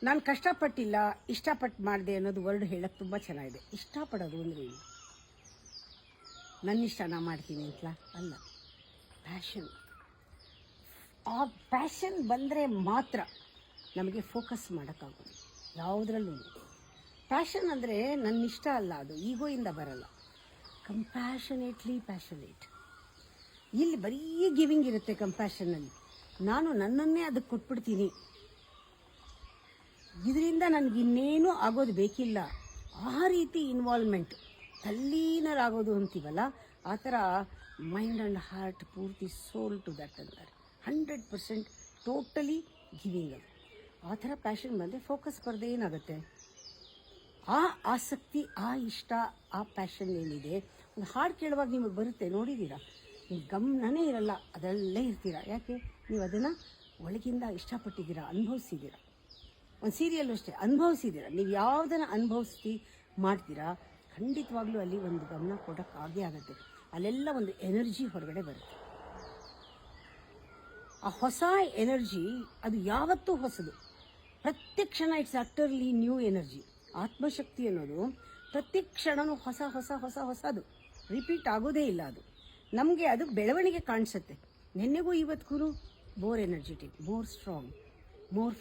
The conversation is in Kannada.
ನಾನು ಕಷ್ಟಪಟ್ಟಿಲ್ಲ, ಇಷ್ಟಪಟ್ಟು ಮಾಡಿದೆ ಅನ್ನೋದು ವರ್ಡ್ ಹೇಳಕ್ಕೆ ತುಂಬ ಚೆನ್ನಾಗಿದೆ. ಇಷ್ಟಪಡೋದು ಅಂದರೆ ಏನು? ನನ್ನಿಷ್ಟ ನಾ ಮಾಡ್ತೀನಿ ಅಂತಲಾ? ಅಲ್ಲ, ಪ್ಯಾಷನ್. ಆ ಪ್ಯಾಷನ್ ಬಂದರೆ ಮಾತ್ರ ನಮಗೆ ಫೋಕಸ್ ಮಾಡೋಕ್ಕಾಗೋದು ಯಾವುದ್ರಲ್ಲೂ. ಪ್ಯಾಷನ್ ಅಂದರೆ ನನ್ನಿಷ್ಟ ಅಲ್ಲ, ಅದು ಈಗೋಯಿಂದ ಬರಲ್ಲ. ಕಂಪ್ಯಾಷನೇಟ್ಲಿ ಪ್ಯಾಷನೇಟ್. ಇಲ್ಲಿ ಬರೀ ಗಿವಿಂಗ್ ಇರುತ್ತೆ ಕಂಪ್ಯಾಷನಲ್ಲಿ. ನಾನು ನನ್ನನ್ನೇ ಅದಕ್ಕೆ ಕೊಟ್ಬಿಡ್ತೀನಿ, ಇದರಿಂದ ನನಗಿನ್ನೇನೂ ಆಗೋದು ಬೇಕಿಲ್ಲ, ಆ ರೀತಿ ಇನ್ವಾಲ್ವ್ಮೆಂಟ್, ತಲ್ಲೀನರಾಗೋದು ಅಂತೀವಲ್ಲ, ಆ ಥರ ಮೈಂಡ್ ಆ್ಯಂಡ್ ಹಾರ್ಟ್ ಪೂರ್ತಿ ಸೋಲ್ ಟು ದಟ್ ಅಂತಾರೆ. 100% ಟೋಟಲಿ ಗಿವಿಂಗ್ ಅದು. ಆ ಥರ ಪ್ಯಾಷನ್ ಬಂದರೆ ಫೋಕಸ್ ಬರದೆ ಏನಾಗುತ್ತೆ? ಆ ಆಸಕ್ತಿ, ಆ ಇಷ್ಟ, ಆ ಪ್ಯಾಷನ್ ಏನಿದೆ, ಒಂದು ಹಾಡು ಕೇಳುವಾಗ ನಿಮಗೆ ಬರುತ್ತೆ, ನೋಡಿದ್ದೀರಾ? ನೀವು ಗಮನನೇ ಇರಲ್ಲ, ಅದರಲ್ಲೇ ಇರ್ತೀರ. ಯಾಕೆ? ನೀವು ಅದನ್ನು ಒಳಗಿಂದ ಇಷ್ಟಪಟ್ಟಿದ್ದೀರಾ, ಅನುಭವಿಸಿದ್ದೀರಾ. ಒಂದು ಸೀರಿಯಲ್ಲು ಅಷ್ಟೇ, ಅನುಭವಿಸಿದ್ದೀರಾ. ನೀವು ಯಾವುದನ್ನು ಅನುಭವಿಸ್ತಿ ಮಾಡ್ತೀರಾ, ಖಂಡಿತವಾಗ್ಲೂ ಅಲ್ಲಿ ಒಂದು ಗಮನ ಕೊಡೋಕ್ಕಾಗೇ ಆಗುತ್ತೆ. ಅಲ್ಲೆಲ್ಲ ಒಂದು ಎನರ್ಜಿ ಹೊರಗಡೆ ಬರುತ್ತೆ. ಆ ಹೊಸ ಎನರ್ಜಿ ಅದು ಯಾವತ್ತೂ ಹೊಸದು. ಪ್ರತಿ ಕ್ಷಣ ಇಟ್ಸ್ ಅಟರ್ಲಿ ನ್ಯೂ ಎನರ್ಜಿ. ಆತ್ಮಶಕ್ತಿ ಅನ್ನೋದು ಪ್ರತಿ ಕ್ಷಣವೂ ಹೊಸ ಹೊಸ ಹೊಸ ಹೊಸದು, ರಿಪೀಟ್ ಆಗೋದೇ ಇಲ್ಲ. ಅದು ನಮಗೆ ಅದು ಬೆಳವಣಿಗೆ ಕಾಣಿಸುತ್ತೆ. ನಿನ್ನೆಗೂ ಇವತ್ತಿಗೂ more energetic, more strong, more